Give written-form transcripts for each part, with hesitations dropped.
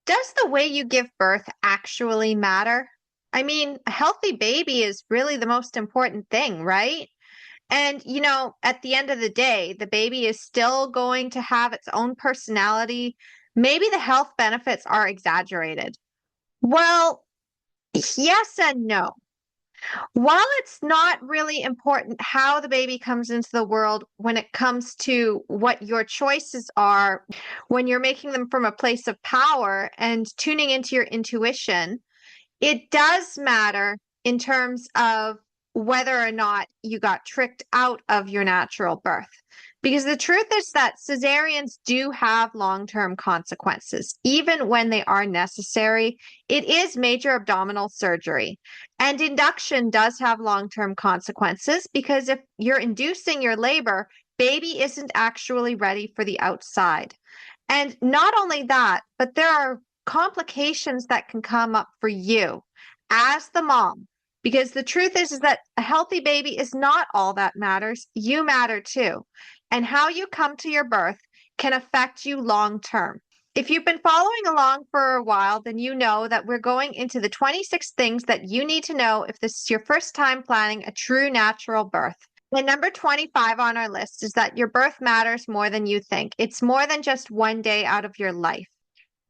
Does the way you give birth actually matter? I mean, a healthy baby is really the most important thing, right? And, at the end of the day, the baby is still going to have its own personality. Maybe the health benefits are exaggerated. Well, yes and no. While it's not really important how the baby comes into the world when it comes to what your choices are, when you're making them from a place of power and tuning into your intuition, it does matter in terms of whether or not you got tricked out of your natural birth. Because the truth is that cesareans do have long-term consequences. Even when they are necessary, it is major abdominal surgery. And induction does have long-term consequences because if you're inducing your labor, baby isn't actually ready for the outside. And not only that, but there are complications that can come up for you as the mom. Because the truth is that a healthy baby is not all that matters. You matter too. And how you come to your birth can affect you long term. If you've been following along for a while, then you know that we're going into the 26 things that you need to know if this is your first time planning a true natural birth. And number 25 on our list is that your birth matters more than you think. It's more than just one day out of your life.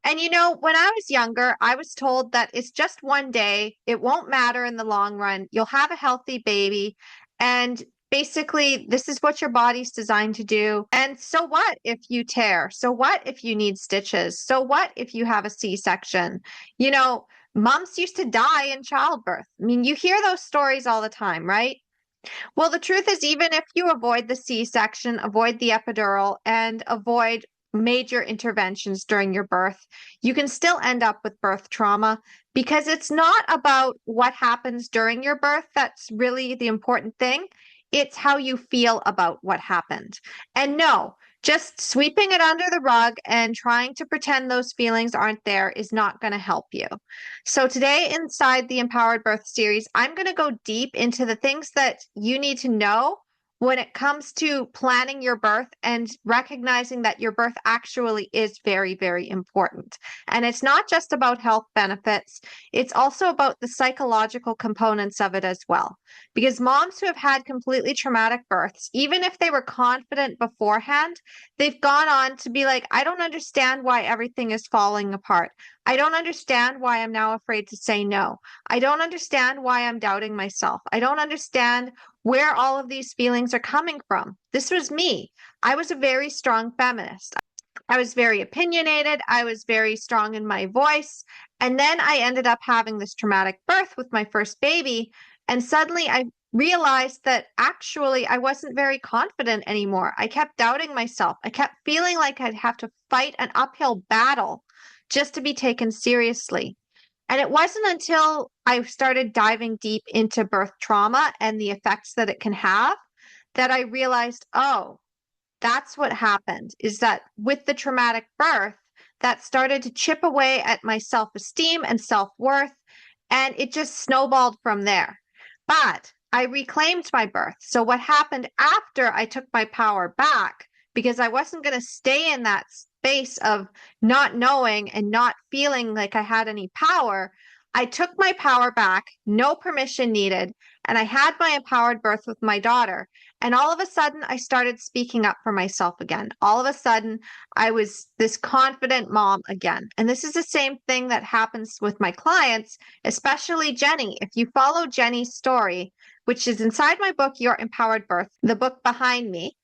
And when I was younger, I was told that it's just one day. It won't matter in the long run. You'll have a healthy baby. And basically, this is what your body's designed to do. And so what if you tear? So what if you need stitches? So what if you have a C-section? Moms used to die in childbirth. I mean, you hear those stories all the time, right? Well, the truth is, even if you avoid the C-section, avoid the epidural, and avoid major interventions during your birth, you can still end up with birth trauma because it's not about what happens during your birth that's really the important thing. It's how you feel about what happened. And no, just sweeping it under the rug and trying to pretend those feelings aren't there is not going to help you. So, today, inside the Empowered Birth series, I'm going to go deep into the things that you need to know when it comes to planning your birth and recognizing that your birth actually is very, very important. And it's not just about health benefits, it's also about the psychological components of it as well. Because moms who have had completely traumatic births, even if they were confident beforehand, they've gone on to be like, I don't understand why everything is falling apart. I don't understand why I'm now afraid to say no. I don't understand why I'm doubting myself. I don't understand where all of these feelings are coming from. This was me. I was a very strong feminist. I was very opinionated. I was very strong in my voice. And then I ended up having this traumatic birth with my first baby. And suddenly I realized that actually I wasn't very confident anymore. I kept doubting myself. I kept feeling like I'd have to fight an uphill battle just to be taken seriously. And it wasn't until I started diving deep into birth trauma and the effects that it can have that I realized, oh, that's what happened is that with the traumatic birth, that started to chip away at my self-esteem and self-worth, and it just snowballed from there. But I reclaimed my birth. So what happened after I took my power back, because I wasn't going to stay in that space of not knowing and not feeling like I had any power, I took my power back, no permission needed, and I had my empowered birth with my daughter. And all of a sudden, I started speaking up for myself again. All of a sudden, I was this confident mom again. And this is the same thing that happens with my clients, especially Jenny. If you follow Jenny's story, which is inside my book, Your Empowered Birth, the book behind me,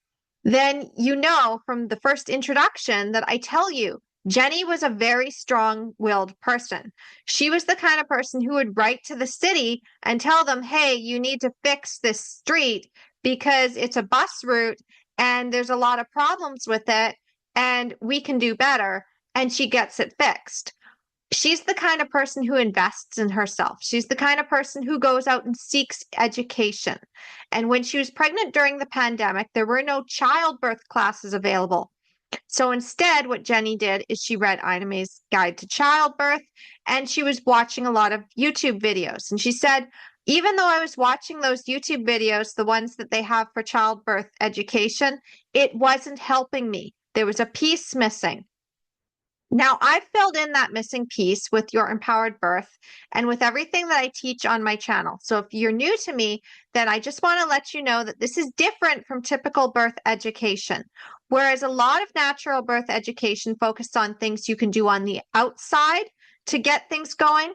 then you know from the first introduction that I tell you, Jenny was a very strong-willed person. She was the kind of person who would write to the city and tell them, hey, you need to fix this street because it's a bus route and there's a lot of problems with it and we can do better. And she gets it fixed. She's the kind of person who invests in herself. She's the kind of person who goes out and seeks education. And when she was pregnant during the pandemic, there were no childbirth classes available. So instead, what Jenny did is she read Ina May's Guide to Childbirth, and she was watching a lot of YouTube videos. And she said, even though I was watching those YouTube videos, the ones that they have for childbirth education, it wasn't helping me. There was a piece missing. Now, I've filled in that missing piece with your empowered birth and with everything that I teach on my channel. So if you're new to me, then I just want to let you know that this is different from typical birth education. Whereas a lot of natural birth education focused on things you can do on the outside to get things going,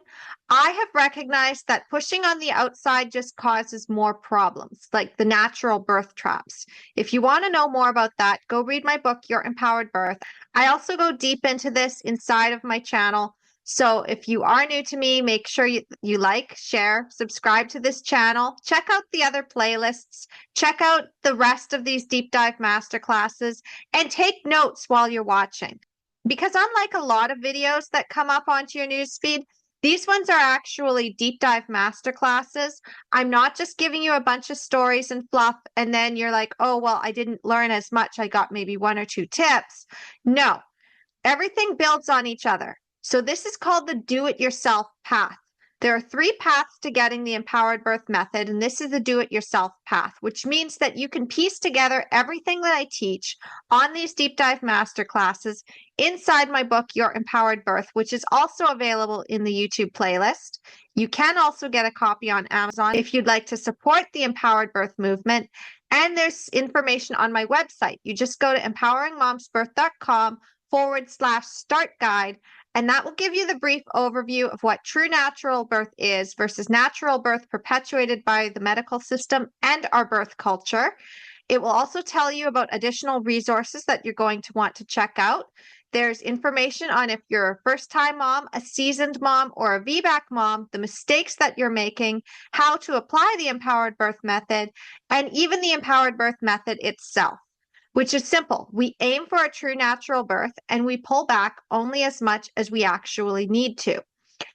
I have recognized that pushing on the outside just causes more problems, like the natural birth traps. If you want to know more about that, go read my book, Your Empowered Birth. I also go deep into this inside of my channel. So if you are new to me, make sure you like, share, subscribe to this channel. Check out the other playlists. Check out the rest of these deep dive masterclasses and take notes while you're watching. Because unlike a lot of videos that come up onto your newsfeed, these ones are actually deep dive masterclasses. I'm not just giving you a bunch of stories and fluff, and then you're like, oh, well, I didn't learn as much. I got maybe 1 or 2 tips. No, everything builds on each other. So this is called the do-it-yourself path. There are 3 paths to getting the empowered birth method, and this is the do-it-yourself path, which means that you can piece together everything that I teach on these deep dive masterclasses inside my book, Your Empowered Birth, which is also available in the YouTube playlist. You can also get a copy on Amazon if you'd like to support the empowered birth movement. And there's information on my website. You just go to empoweringmomsbirth.com/start guide, and that will give you the brief overview of what true natural birth is versus natural birth perpetuated by the medical system and our birth culture. It will also tell you about additional resources that you're going to want to check out. There's information on if you're a first-time mom, a seasoned mom, or a VBAC mom, the mistakes that you're making, how to apply the empowered birth method, and even the empowered birth method itself, which is simple. We aim for a true natural birth, and we pull back only as much as we actually need to.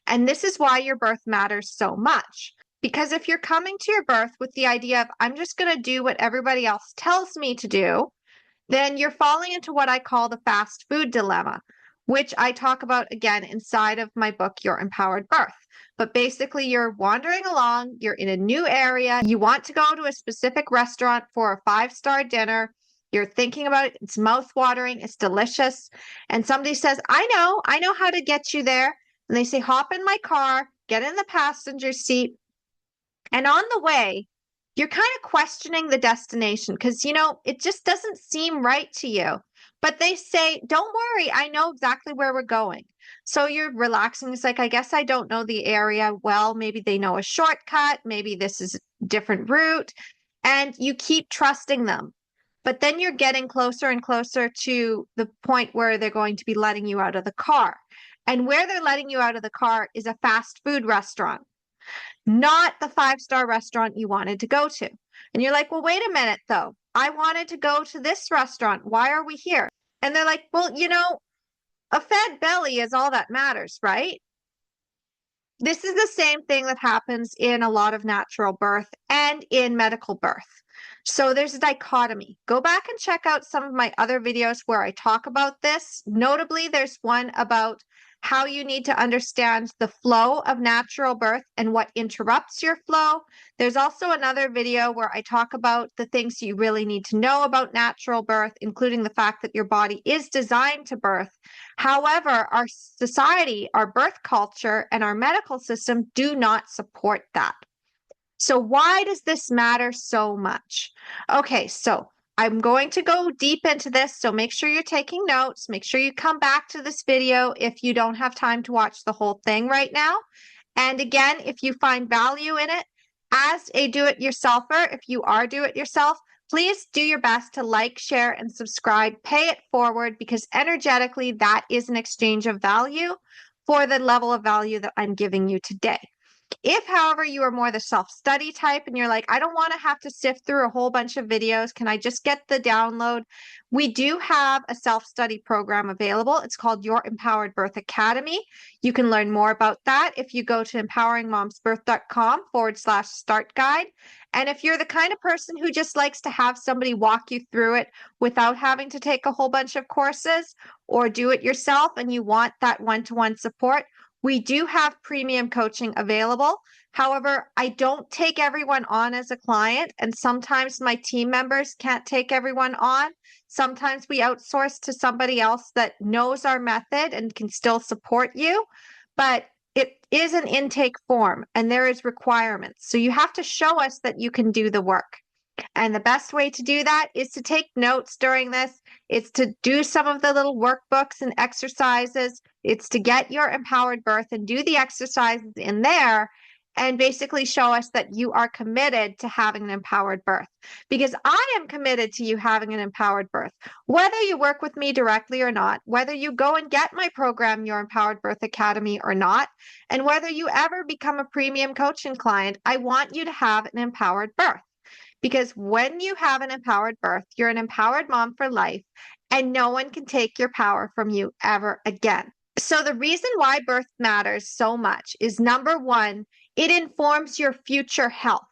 And this is why your birth matters so much. Because if you're coming to your birth with the idea of, I'm just going to do what everybody else tells me to do, then you're falling into what I call the fast food dilemma, which I talk about again inside of my book, Your Empowered Birth. But basically, you're wandering along, you're in a new area, you want to go to a specific restaurant for a 5-star dinner. You're thinking about it, it's mouth-watering, it's delicious. And somebody says, I know how to get you there. And they say, hop in my car, get in the passenger seat. And on the way, you're kind of questioning the destination because, it just doesn't seem right to you. But they say, don't worry, I know exactly where we're going. So you're relaxing. It's like, I guess I don't know the area well. Maybe they know a shortcut. Maybe this is a different route. And you keep trusting them. But then you're getting closer and closer to the point where they're going to be letting you out of the car. And where they're letting you out of the car is a fast food restaurant, not the 5-star restaurant you wanted to go to. And you're like, well, wait a minute, though. I wanted to go to this restaurant. Why are we here? And they're like, well, a fed belly is all that matters, right? This is the same thing that happens in a lot of natural birth and in medical birth. So there's a dichotomy. Go back and check out some of my other videos where I talk about this. Notably, there's one about how you need to understand the flow of natural birth and what interrupts your flow. There's also another video where I talk about the things you really need to know about natural birth, including the fact that your body is designed to birth. However, our society, our birth culture, and our medical system do not support that. So why does this matter so much? Okay, so I'm going to go deep into this, so make sure you're taking notes. Make sure you come back to this video if you don't have time to watch the whole thing right now. And again, if you find value in it, as a do-it-yourselfer, if you are do-it-yourself, please do your best to like, share, and subscribe. Pay it forward because energetically, that is an exchange of value for the level of value that I'm giving you today. If, however, you are more the self-study type and you're like, I don't want to have to sift through a whole bunch of videos. Can I just get the download? We do have a self-study program available. It's called Your Empowered Birth Academy. You can learn more about that if you go to empoweringmomsbirth.com/start guide. And if you're the kind of person who just likes to have somebody walk you through it without having to take a whole bunch of courses or do it yourself and you want that one-to-one support, We do have premium coaching available. However, I don't take everyone on as a client, and sometimes my team members can't take everyone on. Sometimes we outsource to somebody else that knows our method and can still support you, but it is an intake form and there is requirements. So you have to show us that you can do the work. And the best way to do that is to take notes during this. It's to do some of the little workbooks and exercises. It's to get your empowered birth and do the exercises in there and basically show us that you are committed to having an empowered birth. Because I am committed to you having an empowered birth. Whether you work with me directly or not, whether you go and get my program, Your Empowered Birth Academy, or not, and whether you ever become a premium coaching client, I want you to have an empowered birth. Because when you have an empowered birth, you're an empowered mom for life, and no one can take your power from you ever again. So the reason why birth matters so much is, number one, it informs your future health.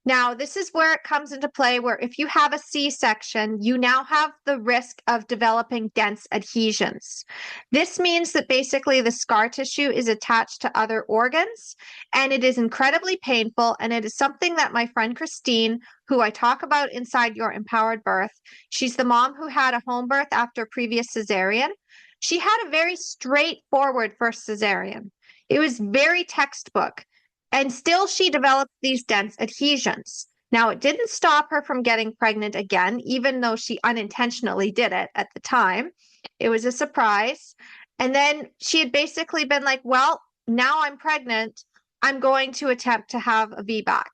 Now, this is where it comes into play, where if you have a C-section, you now have the risk of developing dense adhesions. This means that basically the scar tissue is attached to other organs, and it is incredibly painful, and it is something that my friend Christine, who I talk about inside Your Empowered Birth, she's the mom who had a home birth after a previous cesarean. She had a very straightforward first cesarean. It was very textbook. And still she developed these dense adhesions. Now, it didn't stop her from getting pregnant again, even though she unintentionally did it at the time. It was a surprise. And then she had basically been like, well, now I'm pregnant. I'm going to attempt to have a VBAC.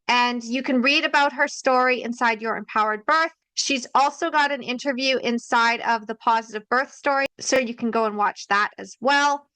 And you can read about her story inside Your Empowered Birth. She's also got an interview inside of the Positive Birth Story, so you can go and watch that as well.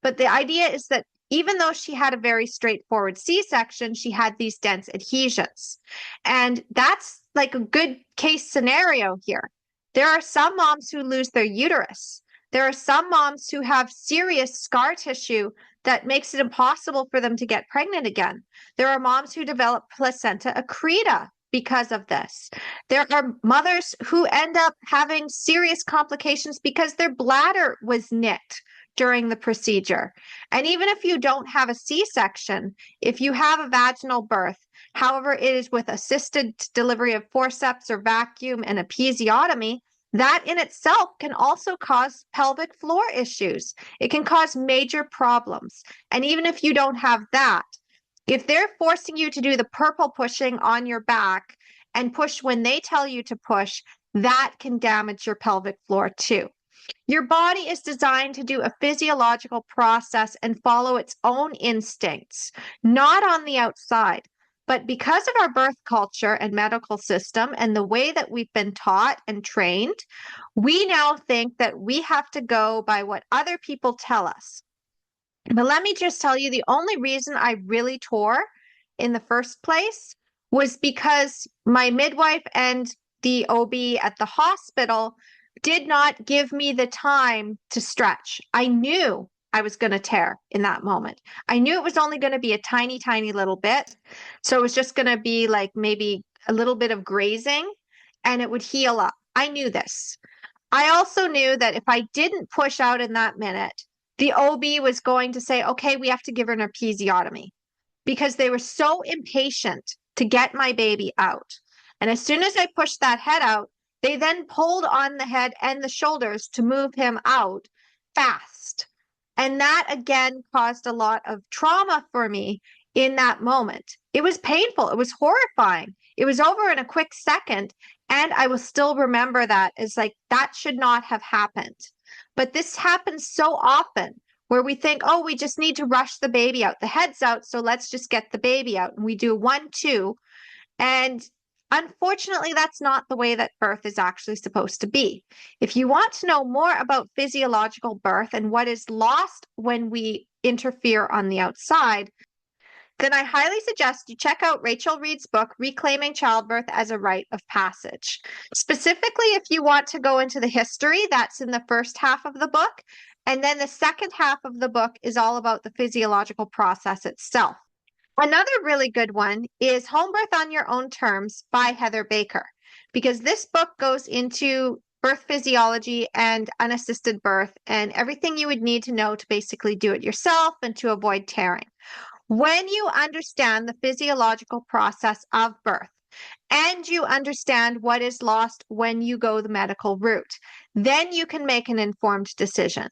But the idea is that even though she had a very straightforward C-section, she had these dense adhesions. And that's like a good case scenario here. There are some moms who lose their uterus. There are some moms who have serious scar tissue that makes it impossible for them to get pregnant again. There are moms who develop placenta accreta because of this. There are mothers who end up having serious complications because their bladder was nicked during the procedure. And even if you don't have a C-section, if you have a vaginal birth, however, it is with assisted delivery of forceps or vacuum and episiotomy, that in itself can also cause pelvic floor issues. It can cause major problems. And even if you don't have that, if they're forcing you to do the purple pushing on your back and push when they tell you to push, that can damage your pelvic floor too. Your body is designed to do a physiological process and follow its own instincts, not on the outside. But because of our birth culture and medical system and the way that we've been taught and trained, we now think that we have to go by what other people tell us. But let me just tell you, the only reason I really tore in the first place was because my midwife and the OB at the hospital did not give me the time to stretch. I knew I was going to tear in that moment. I knew it was only going to be a tiny, tiny little bit. So it was just going to be like maybe a little bit of grazing and it would heal up. I knew this. I also knew that if I didn't push out in that minute, the OB was going to say, okay, we have to give her an episiotomy, because they were so impatient to get my baby out. And as soon as I pushed that head out, they then pulled on the head and the shoulders to move him out fast. And that again caused a lot of trauma for me in that moment. It was painful. It was horrifying. It was over in a quick second. And I will still remember that as like, that should not have happened. But this happens so often where we think, oh, we just need to rush the baby out. The head's out, so let's just get the baby out. And we do 1, 2. And unfortunately, that's not the way that birth is actually supposed to be. If you want to know more about physiological birth and what is lost when we interfere on the outside, then I highly suggest you check out Rachel Reed's book, Reclaiming Childbirth as a Rite of Passage. Specifically, if you want to go into the history, that's in the first half of the book. And then the second half of the book is all about the physiological process itself. Another really good one is Home Birth on Your Own Terms by Heather Baker, because this book goes into birth physiology and unassisted birth and everything you would need to know to basically do it yourself and to avoid tearing. When you understand the physiological process of birth, and you understand what is lost when you go the medical route, then you can make an informed decision.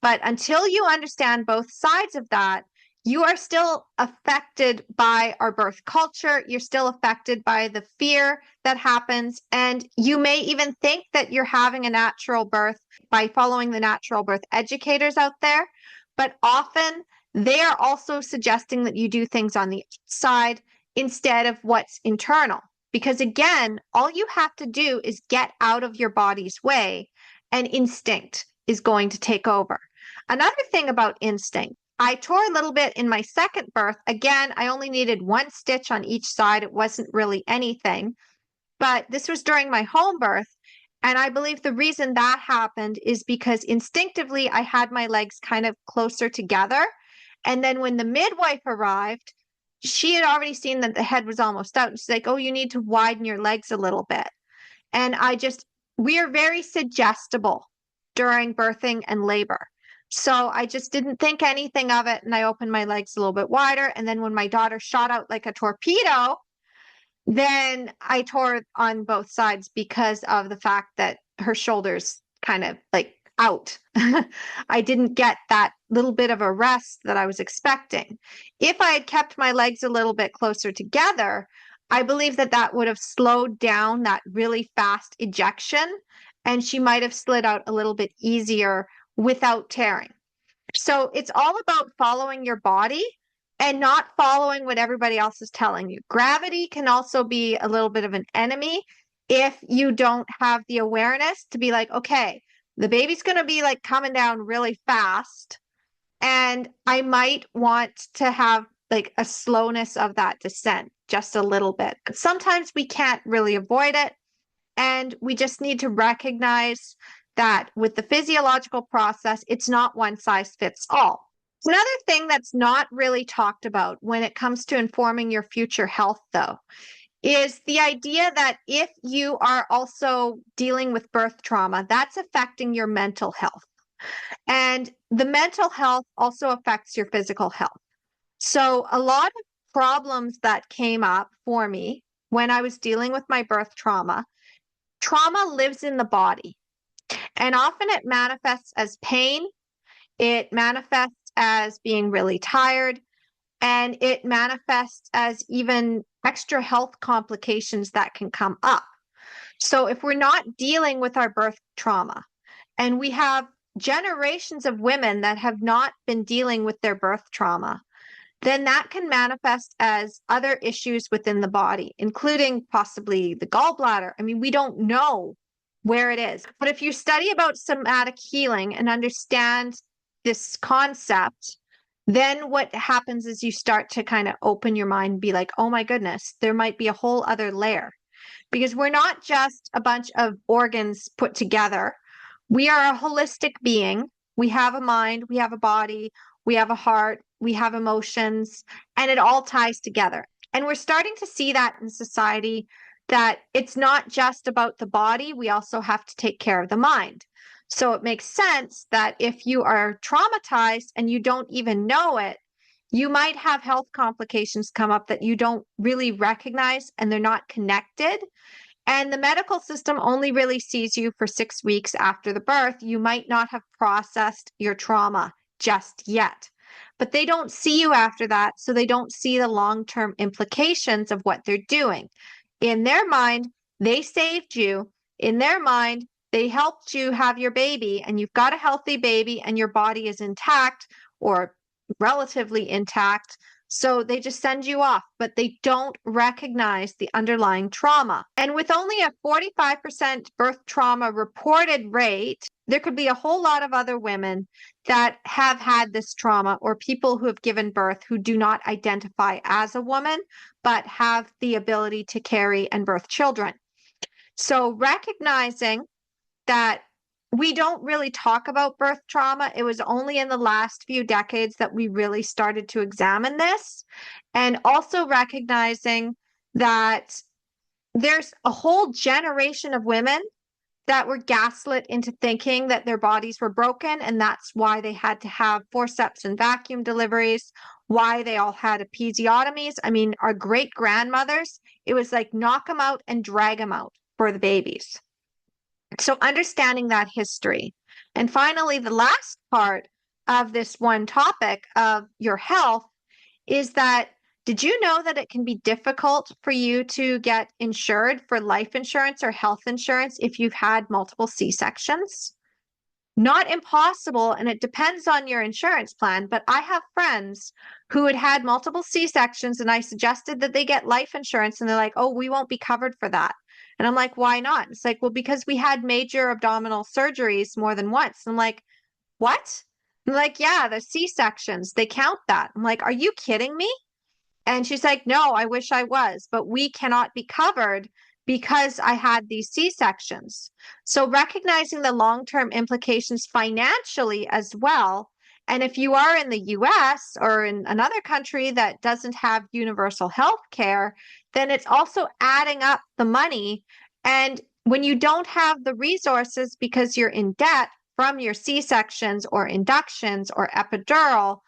But until you understand both sides of that, you are still affected by our birth culture. You're still affected by the fear that happens. And you may even think that you're having a natural birth by following the natural birth educators out there. But often they are also suggesting that you do things on the outside instead of what's internal. Because again, all you have to do is get out of your body's way, and instinct is going to take over. Another thing about instinct, I tore a little bit in my second birth. Again, I only needed one stitch on each side. It wasn't really anything, but this was during my home birth. And I believe the reason that happened is because instinctively I had my legs kind of closer together. And then when the midwife arrived, she had already seen that the head was almost out. And she's like, oh, you need to widen your legs a little bit. And we are very suggestible during birthing and labor. So I just didn't think anything of it. And I opened my legs a little bit wider. And then when my daughter shot out like a torpedo, then I tore on both sides because of the fact that her shoulders kind of like out. I didn't get that little bit of a rest that I was expecting. If I had kept my legs a little bit closer together, I believe that that would have slowed down that really fast ejection, and she might have slid out a little bit easier without tearing. So it's all about following your body and not following what everybody else is telling you. Gravity can also be a little bit of an enemy if you don't have the awareness to be like, okay, the baby's going to be like coming down really fast, and I might want to have like a slowness of that descent just a little bit. But sometimes we can't really avoid it, and we just need to recognize that with the physiological process, it's not one size fits all. Another thing that's not really talked about when it comes to informing your future health, though, is the idea that if you are also dealing with birth trauma, that's affecting your mental health. And the mental health also affects your physical health. So a lot of problems that came up for me when I was dealing with my birth trauma lives in the body. And often it manifests as pain, it manifests as being really tired, and it manifests as even extra health complications that can come up. So if we're not dealing with our birth trauma, and we have generations of women that have not been dealing with their birth trauma, then that can manifest as other issues within the body, including possibly the gallbladder. I mean, we don't know where it is. But if you study about somatic healing and understand this concept, then what happens is you start to kind of open your mind and be like, oh my goodness, there might be a whole other layer. Because we're not just a bunch of organs put together. We are a holistic being. We have a mind, we have a body, we have a heart, we have emotions, and it all ties together. And we're starting to see that in society, that it's not just about the body, we also have to take care of the mind. So it makes sense that if you are traumatized and you don't even know it, you might have health complications come up that you don't really recognize, and they're not connected. And the medical system only really sees you for 6 weeks after the birth. You might not have processed your trauma just yet, but they don't see you after that. So they don't see the long-term implications of what they're doing. In their mind, they saved you. In their mind, they helped you have your baby, and you've got a healthy baby and your body is intact or relatively intact. So they just send you off, but they don't recognize the underlying trauma. And with only a 45% birth trauma reported rate, there could be a whole lot of other women that have had this trauma, or people who have given birth who do not identify as a woman, but have the ability to carry and birth children. So recognizing that we don't really talk about birth trauma. It was only in the last few decades that we really started to examine this. And also recognizing that there's a whole generation of women that were gaslit into thinking that their bodies were broken, and that's why they had to have forceps and vacuum deliveries, why they all had episiotomies. I mean, our great grandmothers, it was like knock them out and drag them out for the babies. So understanding that history. And finally, the last part of this one topic of your health is that, did you know that it can be difficult for you to get insured for life insurance or health insurance if you've had multiple C-sections? Not impossible, and it depends on your insurance plan, but I have friends who had had multiple C-sections, and I suggested that they get life insurance, and they're like, oh, we won't be covered for that. And I'm like, why not? It's like, well, because we had major abdominal surgeries more than once. I'm like, what? I'm like, yeah, the C-sections, they count that. I'm like, are you kidding me? And she's like, no, I wish I was, but we cannot be covered because I had these C-sections. So recognizing the long-term implications financially as well. And if you are in the US or in another country that doesn't have universal health care, then it's also adding up the money. And when you don't have the resources because you're in debt from your C-sections or inductions or epidural,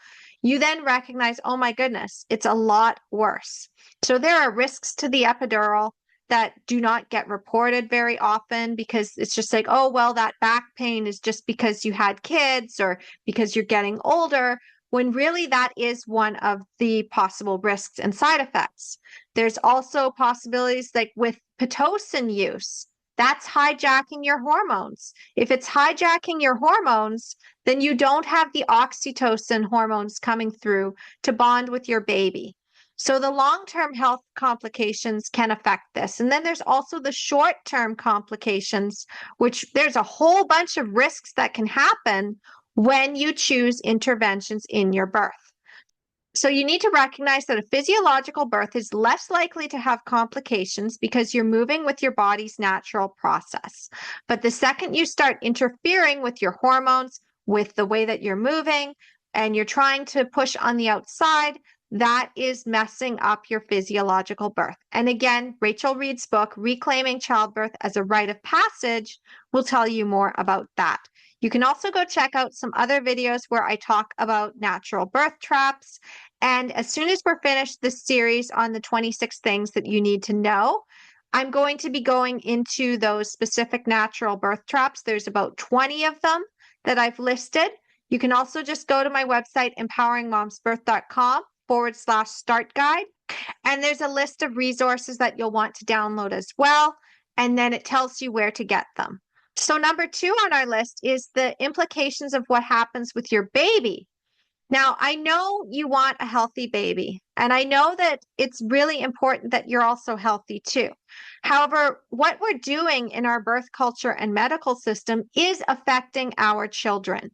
you then recognize, oh my goodness, it's a lot worse. So there are risks to the epidural that do not get reported very often because it's just like, oh, well, that back pain is just because you had kids or because you're getting older, when really that is one of the possible risks and side effects. There's also possibilities like with Pitocin use. That's hijacking your hormones. If it's hijacking your hormones, then you don't have the oxytocin hormones coming through to bond with your baby. So the long-term health complications can affect this. And then there's also the short-term complications, which there's a whole bunch of risks that can happen when you choose interventions in your birth. So you need to recognize that a physiological birth is less likely to have complications because you're moving with your body's natural process. But the second you start interfering with your hormones, with the way that you're moving, and you're trying to push on the outside, that is messing up your physiological birth. And again, Rachel Reed's book, Reclaiming Childbirth as a Rite of Passage, will tell you more about that. You can also go check out some other videos where I talk about natural birth traps. And as soon as we're finished this series on the 26 things that you need to know, I'm going to be going into those specific natural birth traps. There's about 20 of them that I've listed. You can also just go to my website, empoweringmomsbirth.com/start guide. And there's a list of resources that you'll want to download as well. And then it tells you where to get them. So number 2 on our list is the implications of what happens with your baby. Now, I know you want a healthy baby, and I know that it's really important that you're also healthy too. However, what we're doing in our birth culture and medical system is affecting our children.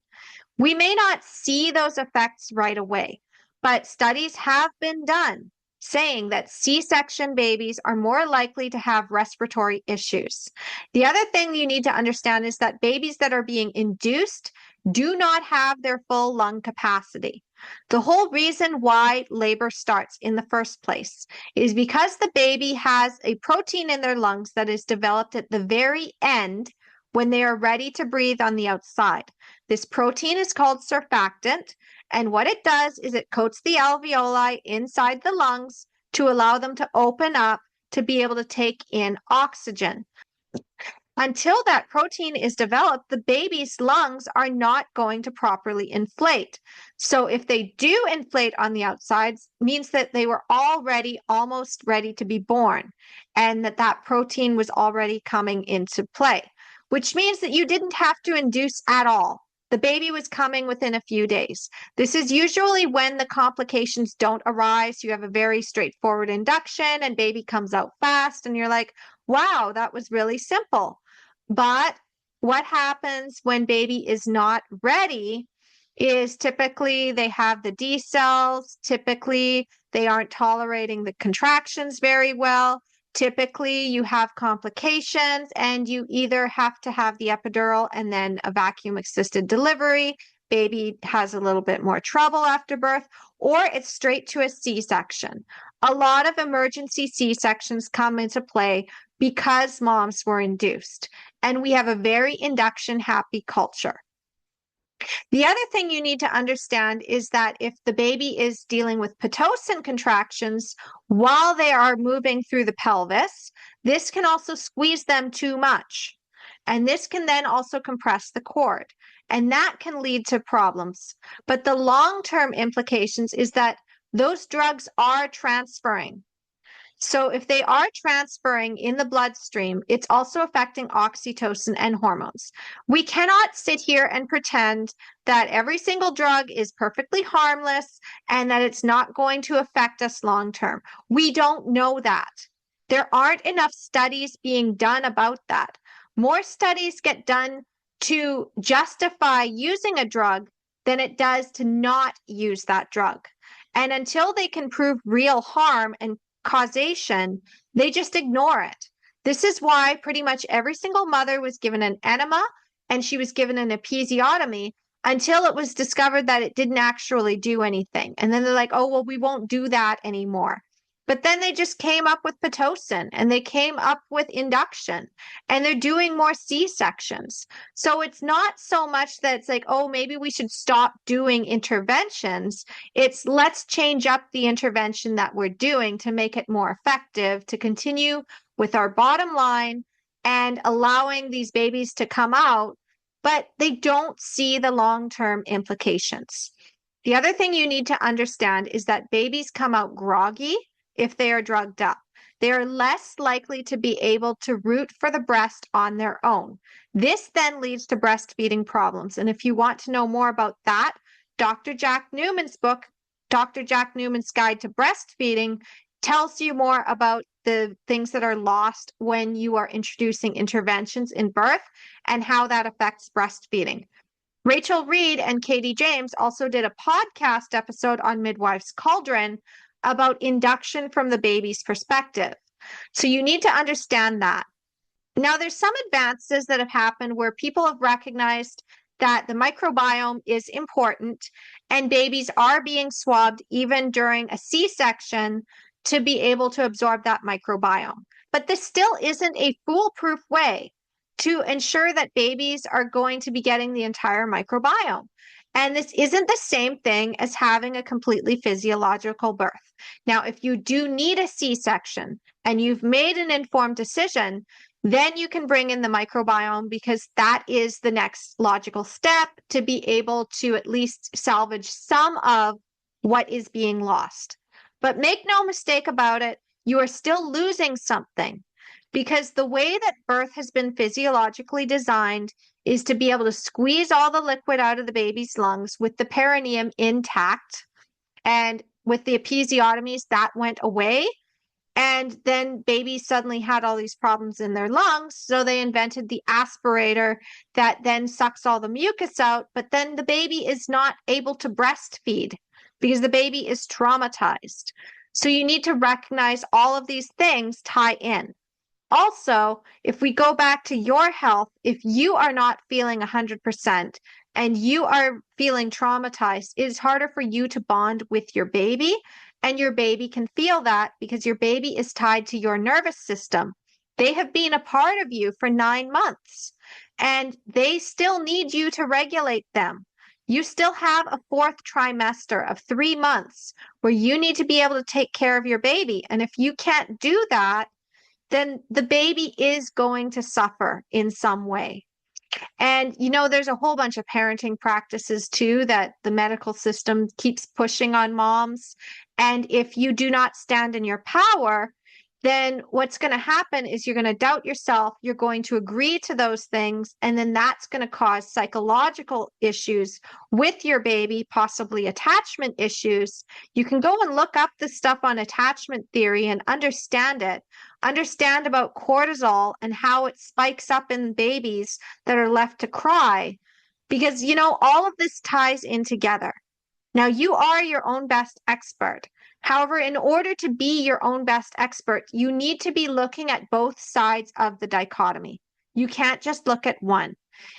We may not see those effects right away, but studies have been done saying that C-section babies are more likely to have respiratory issues. The other thing you need to understand is that babies that are being induced do not have their full lung capacity. The whole reason why labor starts in the first place is because the baby has a protein in their lungs that is developed at the very end when they are ready to breathe on the outside. This protein is called surfactant, and what it does is it coats the alveoli inside the lungs to allow them to open up to be able to take in oxygen. Until that protein is developed, the baby's lungs are not going to properly inflate. So if they do inflate on the outsides, means that they were already almost ready to be born, and that protein was already coming into play, which means that you didn't have to induce at all. The baby was coming within a few days. This is usually when the complications don't arise. You have a very straightforward induction and baby comes out fast and you're like, wow, that was really simple. But what happens when baby is not ready is typically they have the D cells. Typically, they aren't tolerating the contractions very well. Typically, you have complications and you either have to have the epidural and then a vacuum-assisted delivery. Baby has a little bit more trouble after birth, or it's straight to a C-section. A lot of emergency C-sections come into play because moms were induced, and we have a very induction happy culture. The other thing you need to understand is that if the baby is dealing with Pitocin contractions while they are moving through the pelvis, this can also squeeze them too much. And this can then also compress the cord, and that can lead to problems. But the long-term implications is that those drugs are transferring. So if they are transferring in the bloodstream, it's also affecting oxytocin and hormones. We cannot sit here and pretend that every single drug is perfectly harmless and that it's not going to affect us long term. We don't know that. There aren't enough studies being done about that. More studies get done to justify using a drug than it does to not use that drug. And until they can prove real harm and causation, they just ignore it. This is why pretty much every single mother was given an enema and she was given an episiotomy until it was discovered that it didn't actually do anything. And then they're like, oh, well, we won't do that anymore. But then they just came up with Pitocin and they came up with induction and they're doing more C-sections. So it's not so much that it's like, oh, maybe we should stop doing interventions. It's let's change up the intervention that we're doing to make it more effective, to continue with our bottom line and allowing these babies to come out, but they don't see the long-term implications. The other thing you need to understand is that babies come out groggy if they are drugged up. They are less likely to be able to root for the breast on their own. This then leads to breastfeeding problems. And if you want to know more about that, Dr. Jack Newman's book, Dr. Jack Newman's Guide to Breastfeeding, tells you more about the things that are lost when you are introducing interventions in birth and how that affects breastfeeding. Rachel Reed and Katie James also did a podcast episode on Midwife's Cauldron about induction from the baby's perspective. So you need to understand that. Now, there's some advances that have happened where people have recognized that the microbiome is important and babies are being swabbed even during a C-section to be able to absorb that microbiome. But this still isn't a foolproof way to ensure that babies are going to be getting the entire microbiome. And this isn't the same thing as having a completely physiological birth. Now, if you do need a C-section and you've made an informed decision, then you can bring in the microbiome because that is the next logical step to be able to at least salvage some of what is being lost. But make no mistake about it, you are still losing something because the way that birth has been physiologically designed is to be able to squeeze all the liquid out of the baby's lungs with the perineum intact. And with the episiotomies, that went away. And then babies suddenly had all these problems in their lungs. So they invented the aspirator that then sucks all the mucus out. But then the baby is not able to breastfeed because the baby is traumatized. So you need to recognize all of these things tie in. Also, if we go back to your health, if you are not feeling 100% and you are feeling traumatized, it is harder for you to bond with your baby. And your baby can feel that because your baby is tied to your nervous system. They have been a part of you for 9 months and they still need you to regulate them. You still have a 4th trimester of 3 months where you need to be able to take care of your baby. And if you can't do that, then the baby is going to suffer in some way. And, there's a whole bunch of parenting practices too that the medical system keeps pushing on moms. And if you do not stand in your power, then what's going to happen is you're going to doubt yourself. You're going to agree to those things. And then that's going to cause psychological issues with your baby, possibly attachment issues. You can go and look up the stuff on attachment theory and understand it. Understand about cortisol and how it spikes up in babies that are left to cry. Because, all of this ties in together. Now, you are your own best expert. However, in order to be your own best expert, you need to be looking at both sides of the dichotomy. You can't just look at one.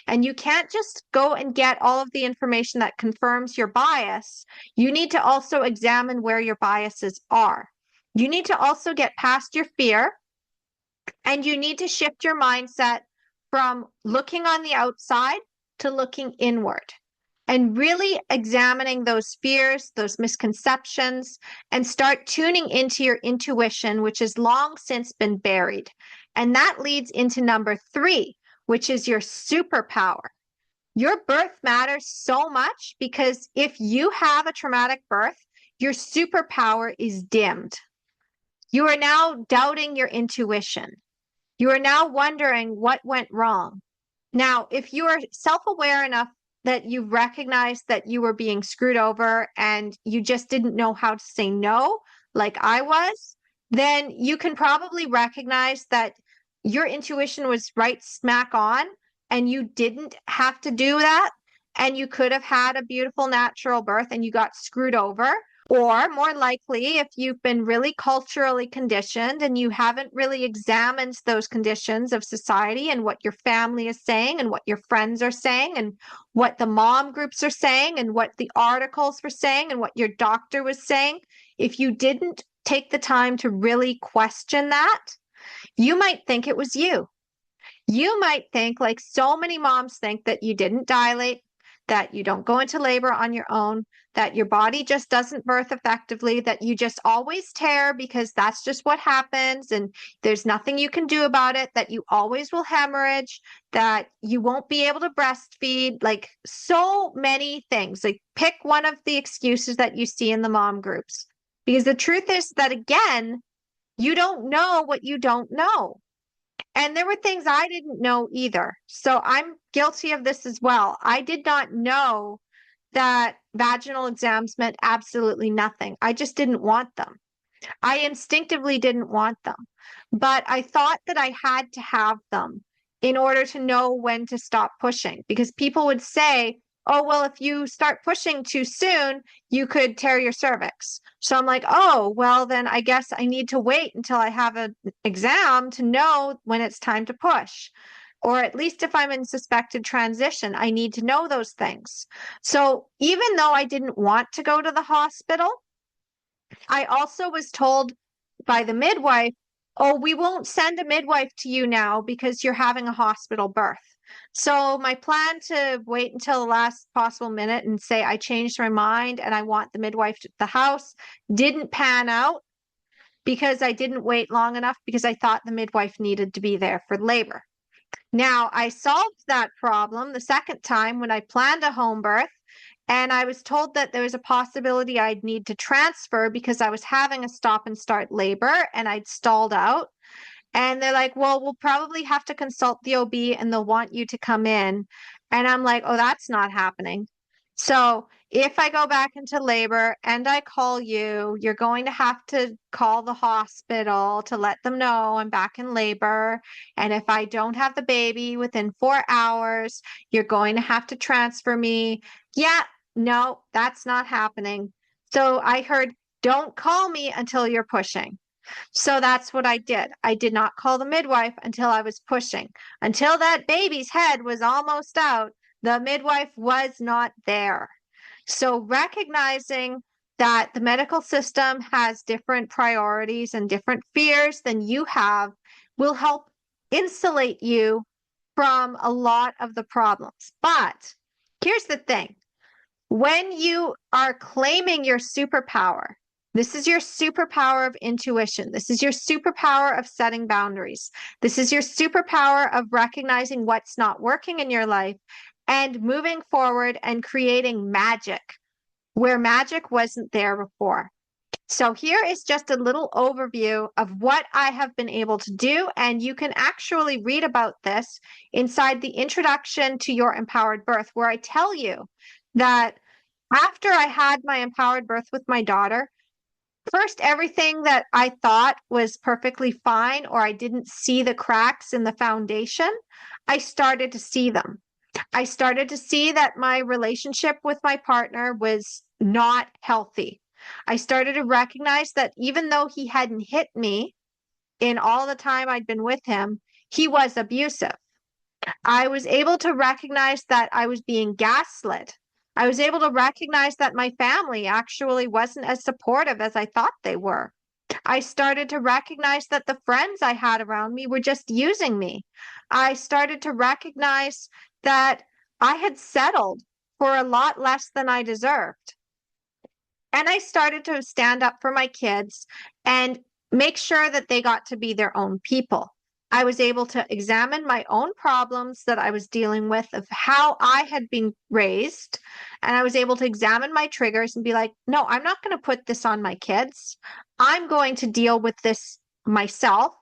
And you can't just go and get all of the information that confirms your bias. You need to also examine where your biases are. You need to also get past your fear, and you need to shift your mindset from looking on the outside to looking inward and really examining those fears, those misconceptions, and start tuning into your intuition, which has long since been buried. And that leads into number 3, which is your superpower. Your birth matters so much because if you have a traumatic birth, your superpower is dimmed. You are now doubting your intuition. You are now wondering what went wrong. Now, if you are self-aware enough that you recognize that you were being screwed over and you just didn't know how to say no, like I was, then you can probably recognize that your intuition was right smack on and you didn't have to do that. And you could have had a beautiful natural birth and you got screwed over. Or more likely, if you've been really culturally conditioned and you haven't really examined those conditions of society and what your family is saying and what your friends are saying and what the mom groups are saying and what the articles were saying and what your doctor was saying, if you didn't take the time to really question that, you might think it was you. You might think, like so many moms think, that you didn't dilate, that you don't go into labor on your own, that your body just doesn't birth effectively, that you just always tear because that's just what happens and there's nothing you can do about it, that you always will hemorrhage, that you won't be able to breastfeed, like so many things. Like pick one of the excuses that you see in the mom groups. Because the truth is that, again, you don't know what you don't know. And there were things I didn't know either. So I'm guilty of this as well. I did not know that vaginal exams meant absolutely nothing. I just didn't want them. I instinctively didn't want them. But I thought that I had to have them in order to know when to stop pushing because people would say, oh, well, if you start pushing too soon, you could tear your cervix. So I'm like, oh, well, then I guess I need to wait until I have an exam to know when it's time to push. Or at least if I'm in suspected transition, I need to know those things. So even though I didn't want to go to the hospital, I also was told by the midwife, oh, we won't send a midwife to you now because you're having a hospital birth. So my plan to wait until the last possible minute and say I changed my mind and I want the midwife at the house didn't pan out because I didn't wait long enough because I thought the midwife needed to be there for labor. Now, I solved that problem the second time when I planned a home birth, and I was told that there was a possibility I'd need to transfer because I was having a stop and start labor and I'd stalled out. And they're like, well, we'll probably have to consult the OB and they'll want you to come in. And I'm like, oh, that's not happening. So if I go back into labor and I call you, you're going to have to call the hospital to let them know I'm back in labor. And if I don't have the baby within 4 hours, you're going to have to transfer me. Yeah, no, that's not happening. So I heard, don't call me until you're pushing. So that's what I did. I did not call the midwife until I was pushing. Until that baby's head was almost out, the midwife was not there. So recognizing that the medical system has different priorities and different fears than you have will help insulate you from a lot of the problems. But here's the thing. When you are claiming your superpower, this is your superpower of intuition. This is your superpower of setting boundaries. This is your superpower of recognizing what's not working in your life and moving forward and creating magic where magic wasn't there before. So here is just a little overview of what I have been able to do. And you can actually read about this inside the introduction to your empowered birth, where I tell you that after I had my empowered birth with my daughter, first, everything that I thought was perfectly fine, or I didn't see the cracks in the foundation, I started to see them. I started to see that my relationship with my partner was not healthy. I started to recognize that even though he hadn't hit me in all the time I'd been with him, he was abusive. I was able to recognize that I was being gaslit. I was able to recognize that my family actually wasn't as supportive as I thought they were. I started to recognize that the friends I had around me were just using me. I started to recognize that I had settled for a lot less than I deserved. And I started to stand up for my kids and make sure that they got to be their own people. I was able to examine my own problems that I was dealing with of how I had been raised. And I was able to examine my triggers and be like, no, I'm not going to put this on my kids. I'm going to deal with this myself.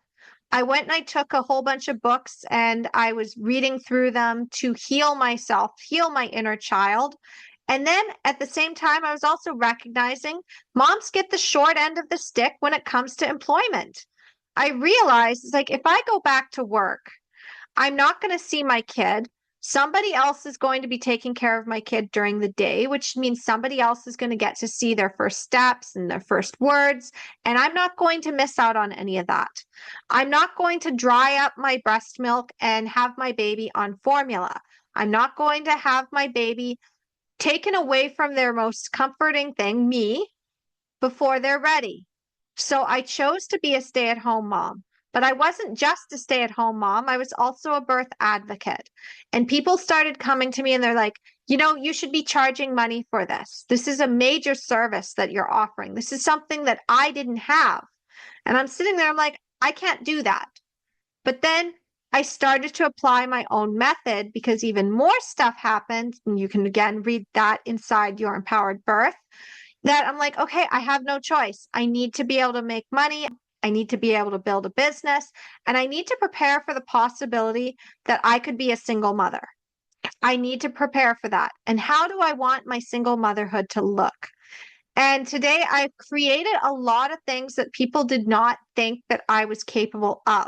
I went and I took a whole bunch of books and I was reading through them to heal myself, heal my inner child. And then at the same time, I was also recognizing moms get the short end of the stick when it comes to employment. I realized it's like if I go back to work, I'm not going to see my kid. Somebody else is going to be taking care of my kid during the day, which means somebody else is going to get to see their first steps and their first words. And I'm not going to miss out on any of that. I'm not going to dry up my breast milk and have my baby on formula. I'm not going to have my baby taken away from their most comforting thing, me, before they're ready. So I chose to be a stay-at-home mom. But I wasn't just a stay-at-home mom. I was also a birth advocate. And people started coming to me and they're like, you should be charging money for this. This is a major service that you're offering. This is something that I didn't have. And I'm sitting there, I'm like, I can't do that. But then I started to apply my own method because even more stuff happened. And you can again read that inside Your Empowered Birth. That I'm like, okay, I have no choice. I need to be able to make money. I need to be able to build a business. And I need to prepare for the possibility that I could be a single mother. I need to prepare for that. And how do I want my single motherhood to look? And today I've created a lot of things that people did not think that I was capable of.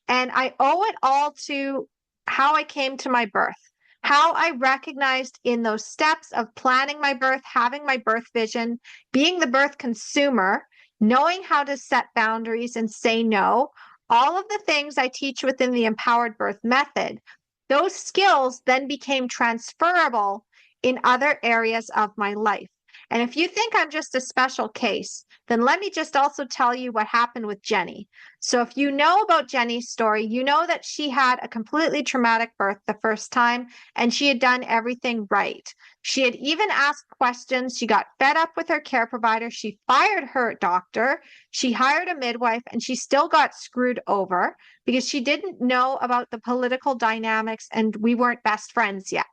And I owe it all to how I came to my birth, how I recognized in those steps of planning my birth, having my birth vision, being the birth consumer, knowing how to set boundaries and say no, all of the things I teach within the Empowered Birth method, those skills then became transferable in other areas of my life. And if you think I'm just a special case, then let me just also tell you what happened with Jenny. So if you know about Jenny's story, you know that she had a completely traumatic birth the first time, and she had done everything right. She had even asked questions. She got fed up with her care provider. She fired her doctor. She hired a midwife, and she still got screwed over because she didn't know about the political dynamics, and we weren't best friends yet.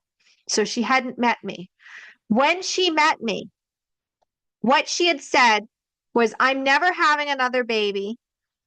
So she hadn't met me. When she met me, what she had said was, I'm never having another baby.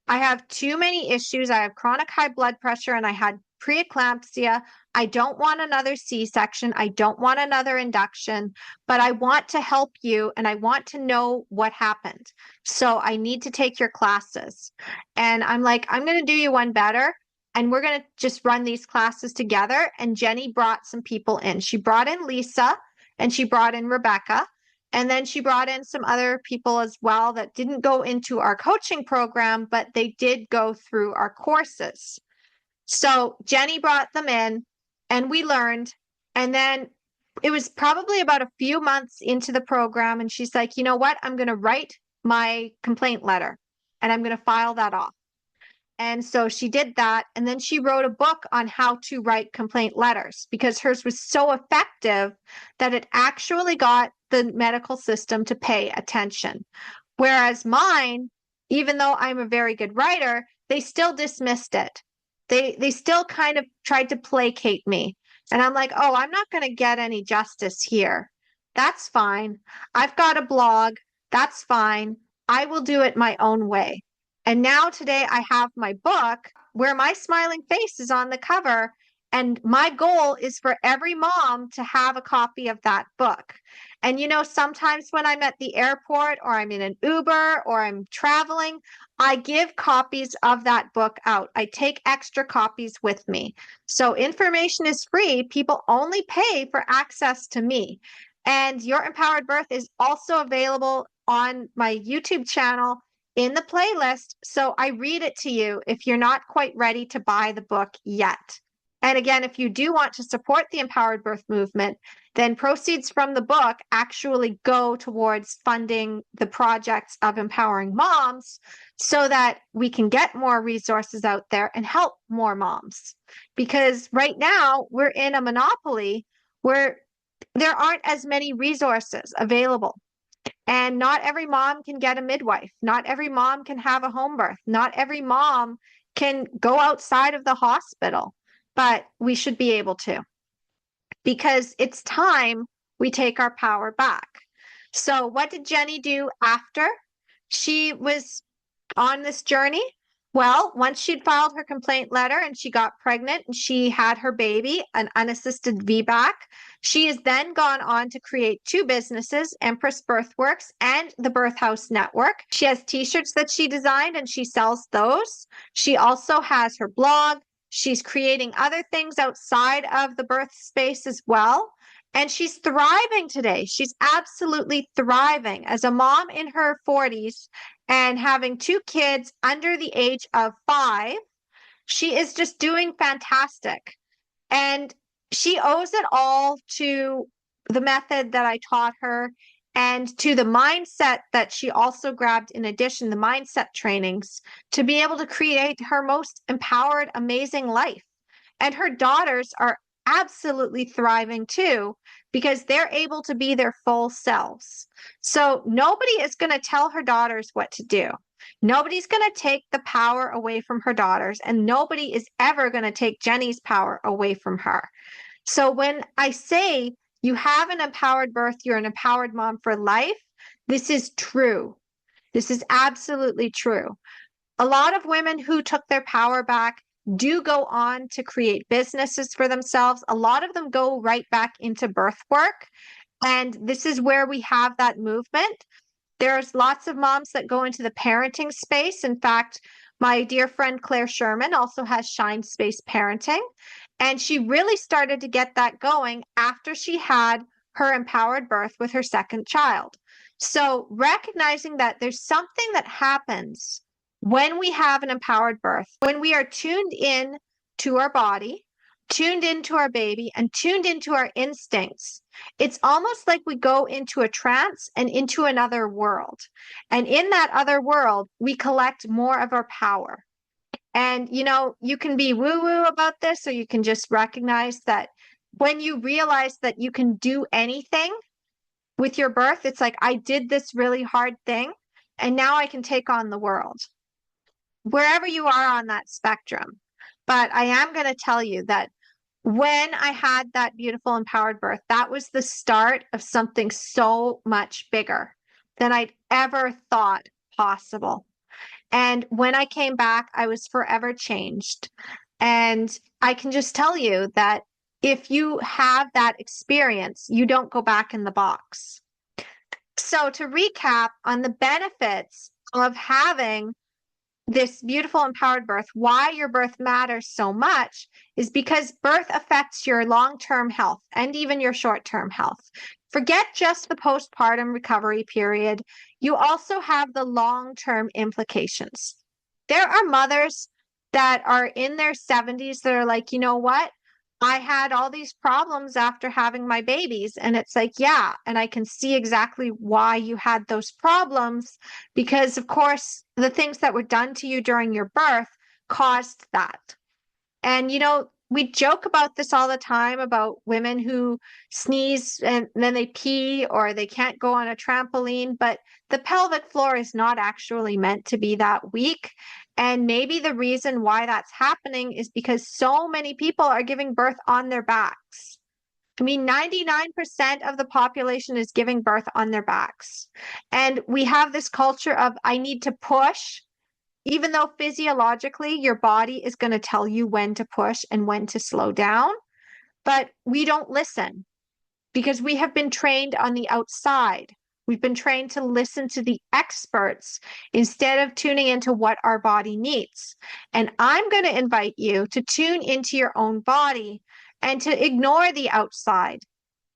I have too many issues. I have chronic high blood pressure and I had preeclampsia. I don't want another C-section. I don't want another induction, but I want to help you and I want to know what happened. So I need to take your classes. And I'm like, I'm going to do you one better. And we're going to just run these classes together. And Jenny brought some people in. She brought in Lisa and she brought in Rebecca. And then she brought in some other people as well that didn't go into our coaching program, but they did go through our courses. So Jenny brought them in and we learned. And then it was probably about a few months into the program. And she's like, you know what? I'm going to write my complaint letter and I'm going to file that off. And so she did that. And then she wrote a book on how to write complaint letters because hers was so effective that it actually got the medical system to pay attention. Whereas mine, even though I'm a very good writer, they still dismissed it. They still kind of tried to placate me. And I'm like, oh, I'm not going to get any justice here. That's fine. I've got a blog. That's fine. I will do it my own way. And now today I have my book where my smiling face is on the cover. And my goal is for every mom to have a copy of that book. And sometimes when I'm at the airport or I'm in an Uber or I'm traveling, I give copies of that book out. I take extra copies with me. So information is free. People only pay for access to me. And Your Empowered Birth is also available on my YouTube channel in the playlist. So I read it to you if you're not quite ready to buy the book yet. And again, if you do want to support the Empowered Birth movement, then proceeds from the book actually go towards funding the projects of empowering moms so that we can get more resources out there and help more moms. Because right now we're in a monopoly where there aren't as many resources available. And not every mom can get a midwife. Not every mom can have a home birth. Not every mom can go outside of the hospital, but we should be able to, because it's time we take our power back. So, what did Jenny do after she was on this journey? Well, once she'd filed her complaint letter and she got pregnant and she had her baby, an unassisted VBAC, she has then gone on to create 2 businesses, Empress Birthworks and the Birth House Network. She has t-shirts that she designed and she sells those. She also has her blog. She's creating other things outside of the birth space as well. And she's thriving today. She's absolutely thriving as a mom in her 40s and having 2 kids under the age of 5. She is just doing fantastic. And she owes it all to the method that I taught her and to the mindset that she also grabbed in addition, the mindset trainings, to be able to create her most empowered, amazing life. And her daughters are absolutely thriving too, because they're able to be their full selves. So nobody is going to tell her daughters what to do. Nobody's going to take the power away from her daughters, and nobody is ever going to take Jenny's power away from her. So when I say you have an empowered birth, you're an empowered mom for life, this is true. This is absolutely true. A lot of women who took their power back do go on to create businesses for themselves. A lot of them go right back into birth work. And this is where we have that movement. There's lots of moms that go into the parenting space. In fact, my dear friend Claire Sherman also has Shine Space Parenting. And she really started to get that going after she had her empowered birth with her second child. So recognizing that there's something that happens when we have an empowered birth, when we are tuned in to our body, tuned into our baby, and tuned into our instincts, it's almost like we go into a trance and into another world. And in that other world, we collect more of our power. And, you know, you can be woo-woo about this, or you can just recognize that when you realize that you can do anything with your birth, it's like, I did this really hard thing, and now I can take on the world. Wherever you are on that spectrum. But I am going to tell you that when I had that beautiful empowered birth, that was the start of something so much bigger than I'd ever thought possible. And when I came back, I was forever changed. And I can just tell you that if you have that experience, you don't go back in the box. So to recap on the benefits of having this beautiful empowered birth, why your birth matters so much is because birth affects your long-term health and even your short-term health. Forget just the postpartum recovery period. You also have the long-term implications. There are mothers that are in their 70s that are like, you know what? I had all these problems after having my babies. And it's like, yeah, and I can see exactly why you had those problems because, of course, the things that were done to you during your birth caused that. And, you know, we joke about this all the time about women who sneeze and then they pee or they can't go on a trampoline, but the pelvic floor is not actually meant to be that weak. And maybe the reason why that's happening is because so many people are giving birth on their backs. I mean, 99% of the population is giving birth on their backs. And we have this culture of, I need to push, even though physiologically your body is going to tell you when to push and when to slow down. But we don't listen because we have been trained on the outside. We've been trained to listen to the experts instead of tuning into what our body needs. And I'm going to invite you to tune into your own body and to ignore the outside.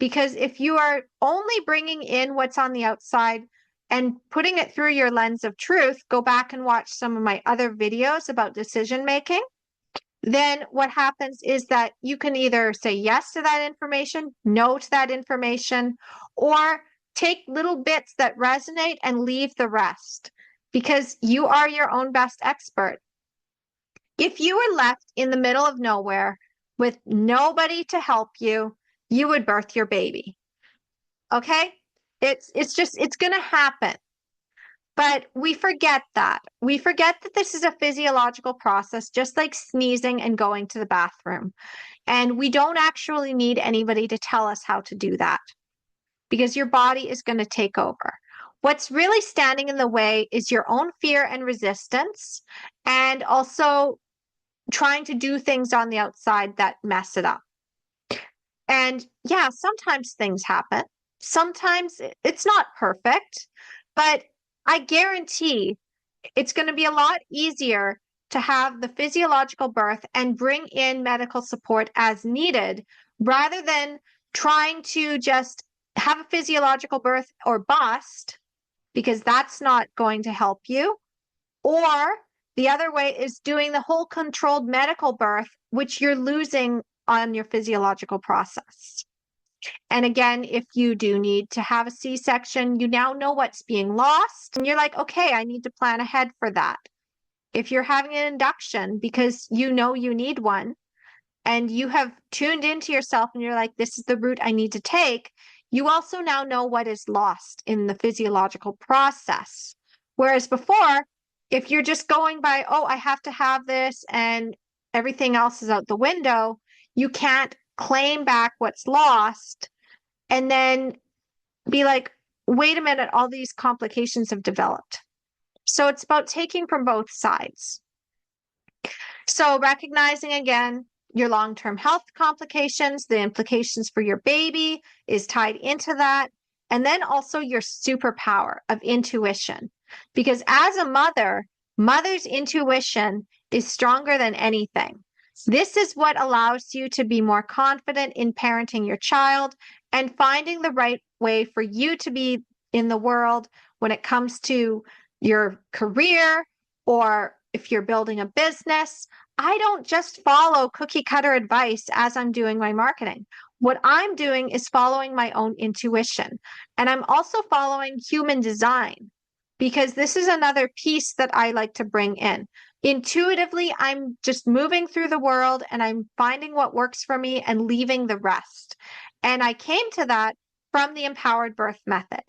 Because if you are only bringing in what's on the outside and putting it through your lens of truth, go back and watch some of my other videos about decision making. then what happens is that you can either say yes to that information, no to that information, or take little bits that resonate and leave the rest because you are your own best expert. If you were left in the middle of nowhere with nobody to help you, you would birth your baby. Okay? It's going to happen. But we forget that. We forget that this is a physiological process, just like sneezing and going to the bathroom. And we don't actually need anybody to tell us how to do that because your body is going to take over. What's really standing in the way is your own fear and resistance, and also trying to do things on the outside that mess it up. And yeah, sometimes things happen. Sometimes it's not perfect, but I guarantee it's going to be a lot easier to have the physiological birth and bring in medical support as needed rather than trying to just have a physiological birth or bust, because that's not going to help you. Or the other way is doing the whole controlled medical birth, which you're losing on your physiological process. And again, if you do need to have a C-section, you now know what's being lost. And you're like, okay, I need to plan ahead for that. If you're having an induction because you know you need one and you have tuned into yourself and you're like, this is the route I need to take, you also now know what is lost in the physiological process. Whereas before, if you're just going by, oh, I have to have this and everything else is out the window, you can't claim back what's lost and then be like, wait a minute, all these complications have developed. So it's about taking from both sides. So recognizing again your long-term health complications, the implications for your baby is tied into that. And then also your superpower of intuition. Because as a mother, mother's intuition is stronger than anything. This is what allows you to be more confident in parenting your child and finding the right way for you to be in the world when it comes to your career, or if you're building a business. I don't just follow cookie cutter advice as I'm doing my marketing. What I'm doing is following my own intuition. And I'm also following human design, because this is another piece that I like to bring in. Intuitively, I'm just moving through the world and I'm finding what works for me and leaving the rest. And I came to that from the empowered birth method.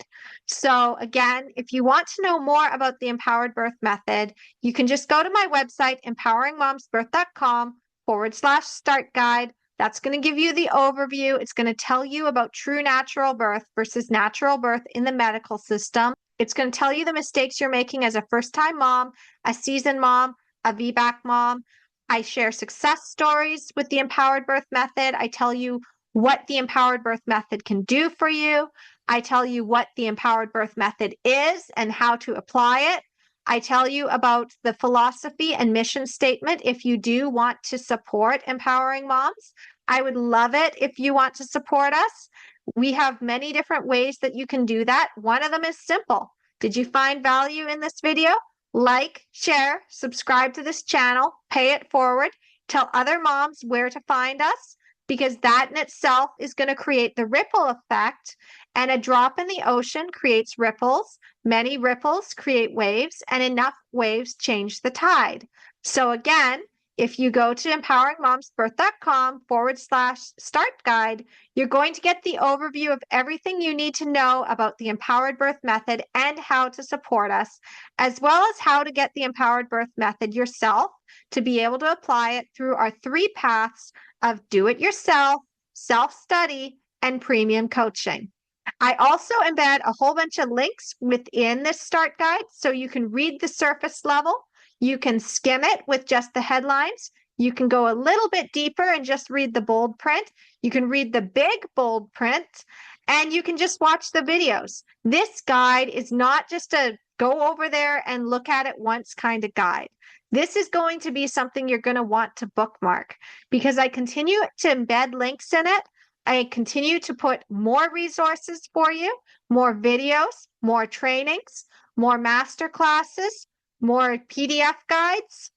So again, if you want to know more about the empowered birth method, you can just go to my website, empoweringmomsbirth.com/start guide. That's going to give you the overview. It's going to tell you about true natural birth versus natural birth in the medical system. It's going to tell you the mistakes you're making as a first-time mom, a seasoned mom, a VBAC mom. I share success stories with the empowered birth method. I tell you what the empowered birth method can do for you. I tell you what the empowered birth method is and how to apply it. I tell you about the philosophy and mission statement if you do want to support empowering moms. I would love it if you want to support us. We have many different ways that you can do that. One of them is simple. Did you find value in this video? Like, share, subscribe to this channel, pay it forward, tell other moms where to find us, because that in itself is going to create the ripple effect. And a drop in the ocean creates ripples. Many ripples create waves, and enough waves change the tide. So again, if you go to empoweringmomsbirth.com/start guide, you're going to get the overview of everything you need to know about the empowered birth method and how to support us, as well as how to get the empowered birth method yourself to be able to apply it through our 3 paths of do-it-yourself, self-study, and premium coaching. I also embed a whole bunch of links within this start guide so you can read the surface level. You can skim it with just the headlines. You can go a little bit deeper and just read the bold print. You can read the big bold print, and you can just watch the videos. This guide is not just a go over there and look at it once kind of guide. This is going to be something you're going to want to bookmark, because I continue to embed links in it. I continue to put more resources for you, more videos, more trainings, more master classes, more PDF guides.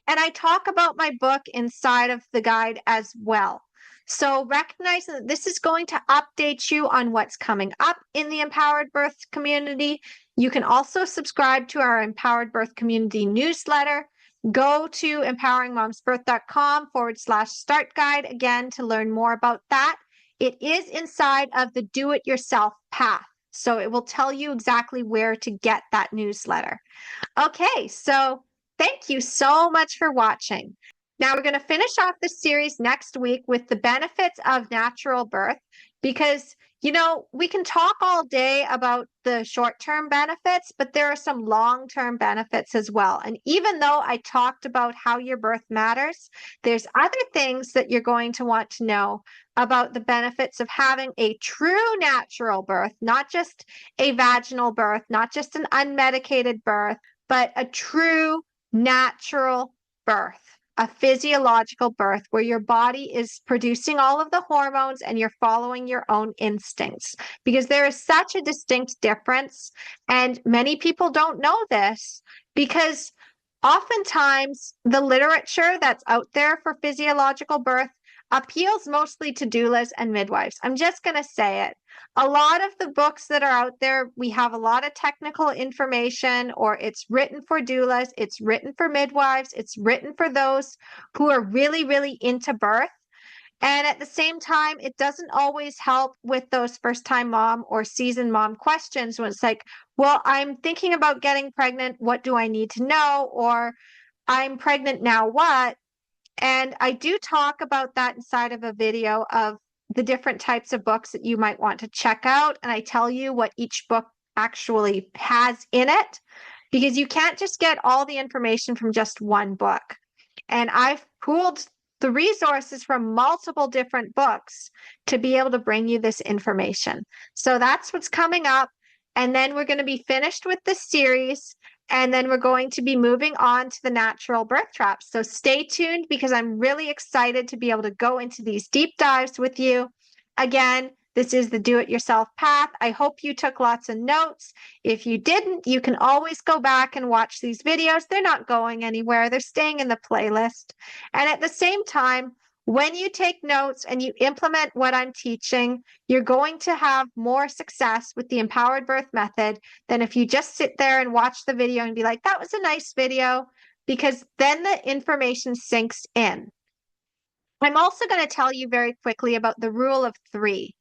And I talk about my book inside of the guide as well. So recognize that this is going to update you on what's coming up in the Empowered Birth community. You can also subscribe to our Empowered Birth community newsletter. Go to empoweringmomsbirth.com/start guide again to learn more about that. It is inside of the do-it-yourself path. So it will tell you exactly where to get that newsletter. Okay, so thank you so much for watching. Now we're going to finish off the series next week with the benefits of natural birth because, we can talk all day about the short-term benefits, but there are some long-term benefits as well. And even though I talked about how your birth matters, there's other things that you're going to want to know about the benefits of having a true natural birth, not just a vaginal birth, not just an unmedicated birth, but a true natural birth, a physiological birth where your body is producing all of the hormones and you're following your own instincts. Because there is such a distinct difference, and many people don't know this because oftentimes the literature that's out there for physiological birth appeals mostly to doulas and midwives. I'm just going to say it. A lot of the books that are out there, we have a lot of technical information, or it's written for doulas, it's written for midwives, it's written for those who are really, really into birth. And at the same time, it doesn't always help with those first-time mom or seasoned mom questions when it's like, well, I'm thinking about getting pregnant. What do I need to know? Or I'm pregnant now, what? And I do talk about that inside of a video of the different types of books that you might want to check out. And I tell you what each book actually has in it, because you can't just get all the information from just one book. And I've pooled the resources from multiple different books to be able to bring you this information. So that's what's coming up. And then we're going to be finished with this series. And then we're going to be moving on to the natural birth traps. So stay tuned because I'm really excited to be able to go into these deep dives with you. Again, this is the do-it-yourself path. I hope you took lots of notes. If you didn't, you can always go back and watch these videos. They're not going anywhere. They're staying in the playlist. And at the same time, when you take notes and you implement what I'm teaching, you're going to have more success with the empowered birth method than if you just sit there and watch the video and be like, that was a nice video, because then the information sinks in. I'm also going to tell you very quickly about the rule of 3.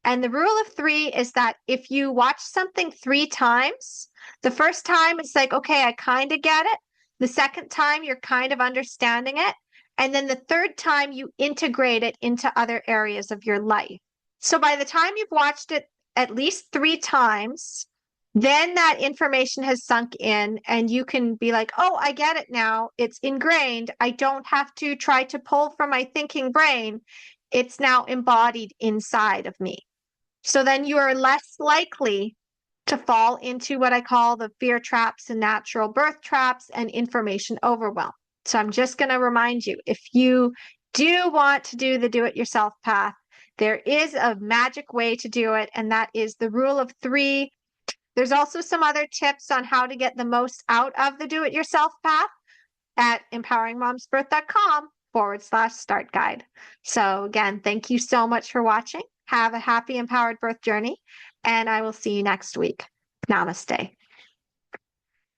And the rule of 3 is that if you watch something 3 times, the first time it's like, okay, I kind of get it. The second time you're kind of understanding it. And then the third time you integrate it into other areas of your life. So by the time you've watched it at least 3 times, then that information has sunk in and you can be like, oh, I get it now. It's ingrained. I don't have to try to pull from my thinking brain. It's now embodied inside of me. So then you are less likely to fall into what I call the fear traps and natural birth traps and information overwhelm. So I'm just going to remind you, if you do want to do the do-it-yourself path, there is a magic way to do it, and that is the rule of 3. There's also some other tips on how to get the most out of the do-it-yourself path at empoweringmomsbirth.com/start guide. So again, thank you so much for watching. Have a happy empowered birth journey, and I will see you next week. Namaste.